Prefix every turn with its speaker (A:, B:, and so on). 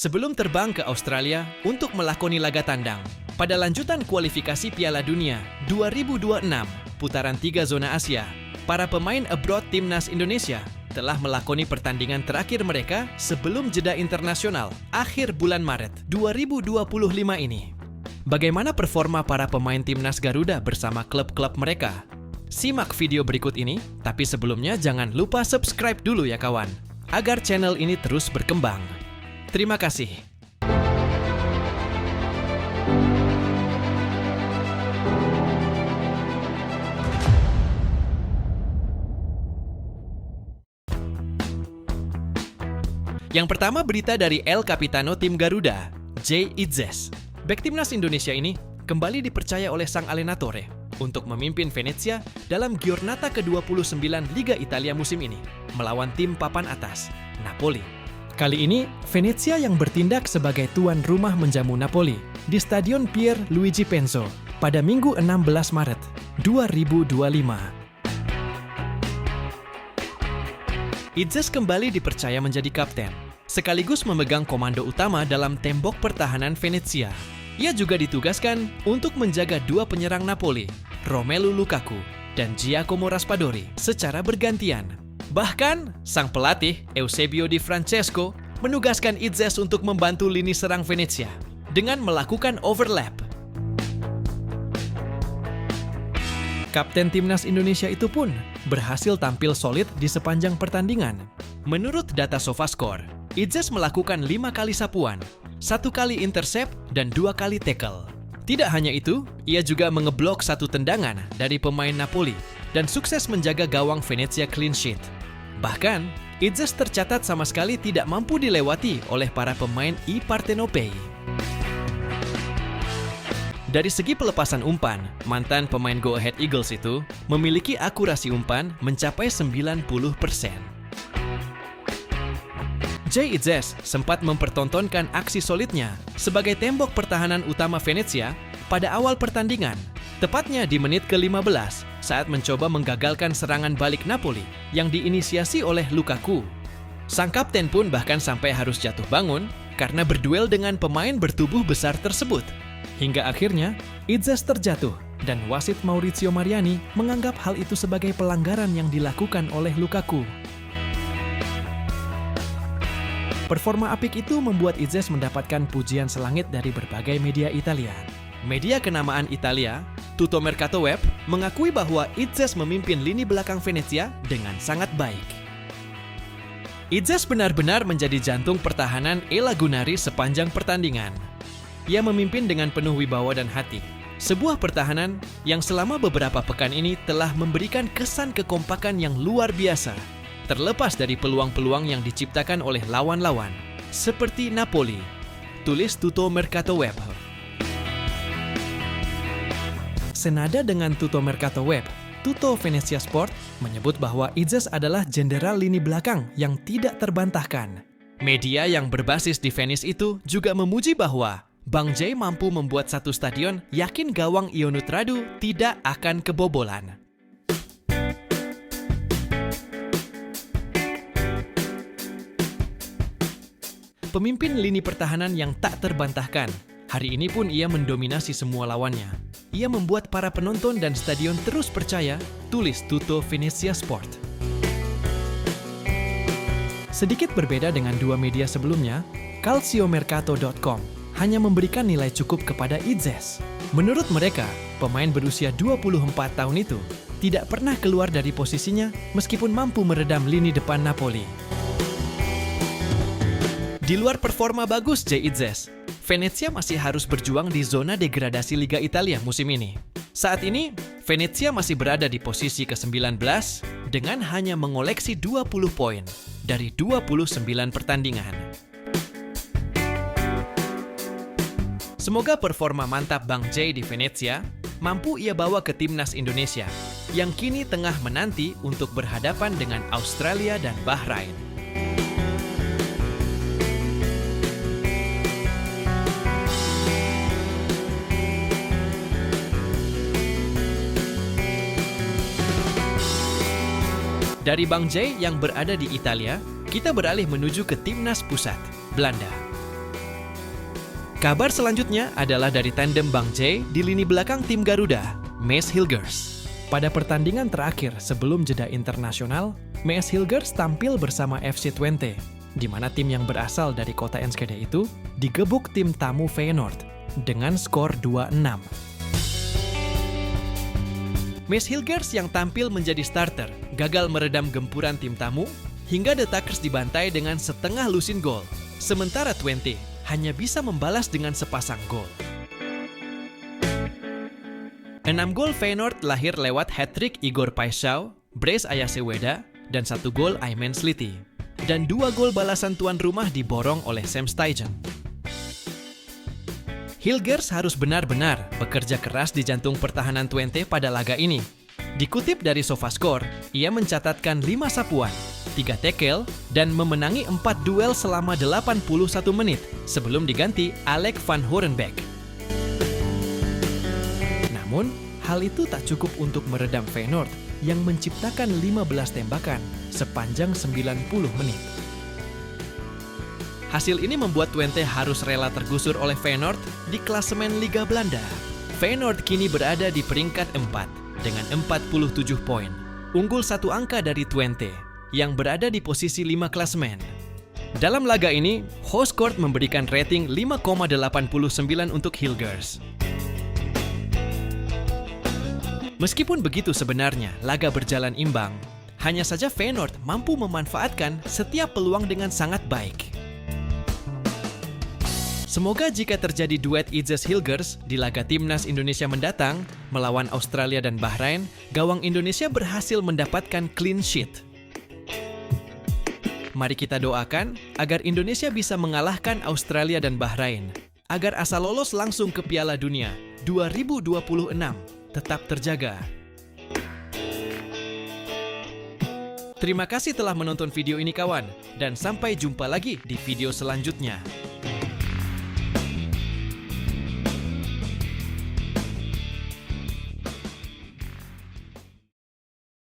A: sebelum terbang ke Australia untuk melakoni laga tandang. Pada lanjutan kualifikasi Piala Dunia 2026 putaran 3 zona Asia, para pemain abroad timnas Indonesia telah melakoni pertandingan terakhir mereka sebelum jeda internasional akhir bulan Maret 2025 ini. Bagaimana performa para pemain timnas Garuda bersama klub-klub mereka? Simak video berikut ini, tapi sebelumnya jangan lupa subscribe dulu ya kawan, agar channel ini terus berkembang. Terima kasih. Yang pertama berita dari El Capitano tim Garuda, Jay Itzes. Bek timnas Indonesia ini kembali dipercaya oleh sang allenatore untuk memimpin Venezia dalam Giornata ke-29 Liga Italia musim ini melawan tim papan atas, Napoli. Kali ini, Venezia yang bertindak sebagai tuan rumah menjamu Napoli di Stadion Pier Luigi Penzo pada Minggu 16 Maret 2025. Itzes kembali dipercaya menjadi kapten, sekaligus memegang komando utama dalam tembok pertahanan Venezia. Ia juga ditugaskan untuk menjaga dua penyerang Napoli, Romelu Lukaku dan Giacomo Raspadori, secara bergantian. Bahkan, sang pelatih, Eusebio Di Francesco, menugaskan Itzes untuk membantu lini serang Venezia dengan melakukan overlap. Kapten timnas Indonesia itu pun berhasil tampil solid di sepanjang pertandingan. Menurut data SofaScore, Itzes melakukan 5 kali sapuan, 1 kali intercept, dan 2 kali tackle. Tidak hanya itu, ia juga mengeblok 1 tendangan dari pemain Napoli dan sukses menjaga gawang Venezia clean sheet. Bahkan, Itzes tercatat sama sekali tidak mampu dilewati oleh para pemain I Partenopei. Dari segi pelepasan umpan, mantan pemain Go Ahead Eagles itu memiliki akurasi umpan mencapai 90%. Jay Itzes sempat mempertontonkan aksi solidnya sebagai tembok pertahanan utama Venezia pada awal pertandingan, tepatnya di menit ke-15 saat mencoba menggagalkan serangan balik Napoli yang diinisiasi oleh Lukaku. Sang kapten pun bahkan sampai harus jatuh bangun karena berduel dengan pemain bertubuh besar tersebut. Hingga akhirnya, Itzes terjatuh dan wasit Maurizio Mariani menganggap hal itu sebagai pelanggaran yang dilakukan oleh Lukaku. Performa apik itu membuat Itzes mendapatkan pujian selangit dari berbagai media Italia. Media kenamaan Italia, Tutto Mercato Web, mengakui bahwa Itzes memimpin lini belakang Venezia dengan sangat baik. Itzes benar-benar menjadi jantung pertahanan El Lagunari sepanjang pertandingan. Ia memimpin dengan penuh wibawa dan hati. Sebuah pertahanan yang selama beberapa pekan ini telah memberikan kesan kekompakan yang luar biasa, terlepas dari peluang-peluang yang diciptakan oleh lawan-lawan, seperti Napoli, tulis Tutto Mercato Web. Senada dengan Tutto Mercato Web, Tutto Venezia Sport menyebut bahwa Itzes adalah jenderal lini belakang yang tidak terbantahkan. Media yang berbasis di Venice itu juga memuji bahwa Bang Jay mampu membuat satu stadion yakin gawang Ionut Radu tidak akan kebobolan. Pemimpin lini pertahanan yang tak terbantahkan, hari ini pun ia mendominasi semua lawannya. Ia membuat para penonton dan stadion terus percaya, tulis Tutto Venezia Sport. Sedikit berbeda dengan dua media sebelumnya, Calciomercato.com hanya memberikan nilai cukup kepada Itzes. Menurut mereka, pemain berusia 24 tahun itu tidak pernah keluar dari posisinya meskipun mampu meredam lini depan Napoli. Di luar performa bagus Jay Itzes, Venezia masih harus berjuang di zona degradasi Liga Italia musim ini. Saat ini, Venezia masih berada di posisi ke-19 dengan hanya mengoleksi 20 poin dari 29 pertandingan. Semoga performa mantap Bang Jay di Venezia mampu ia bawa ke timnas Indonesia yang kini tengah menanti untuk berhadapan dengan Australia dan Bahrain. Dari Bang Jay yang berada di Italia, kita beralih menuju ke timnas pusat, Belanda. Kabar selanjutnya adalah dari tandem Bang J di lini belakang tim Garuda, Maes Hilgers. Pada pertandingan terakhir sebelum jeda internasional, Maes Hilgers tampil bersama FC Twente, di mana tim yang berasal dari kota Enschede itu digebuk tim tamu Feyenoord dengan skor 2-6. Maes Hilgers yang tampil menjadi starter gagal meredam gempuran tim tamu hingga The Tuckers dibantai dengan setengah lusin gol, sementara Twente hanya bisa membalas dengan sepasang gol. 6 gol Feyenoord lahir lewat hat-trick Igor Paixão, Brace Ayaseweda, dan 1 gol Aymen Sliti. Dan 2 gol balasan tuan rumah diborong oleh Sam Stuygen. Hilgers harus benar-benar bekerja keras di jantung pertahanan Twente pada laga ini. Dikutip dari SofaScore, ia mencatatkan 5 sapuan, 3 tackle, dan memenangi 4 duel selama 81 menit sebelum diganti Alec van Horenbeek. Namun, hal itu tak cukup untuk meredam Feyenoord yang menciptakan 15 tembakan sepanjang 90 menit. Hasil ini membuat Twente harus rela tergusur oleh Feyenoord di klasemen Liga Belanda. Feyenoord kini berada di peringkat 4 dengan 47 poin, unggul 1 angka dari Twente yang berada di posisi 5 klasemen. Dalam laga ini, Hoscourt memberikan rating 5,89 untuk Hilgers. Meskipun begitu sebenarnya, laga berjalan imbang. Hanya saja Feyenoord mampu memanfaatkan setiap peluang dengan sangat baik. Semoga jika terjadi duet Itses Hilgers di laga Timnas Indonesia mendatang melawan Australia dan Bahrain, gawang Indonesia berhasil mendapatkan clean sheet. Mari kita doakan agar Indonesia bisa mengalahkan Australia dan Bahrain, agar asa lolos langsung ke Piala Dunia 2026 tetap terjaga. Terima kasih telah menonton video ini kawan, dan sampai jumpa lagi di video selanjutnya.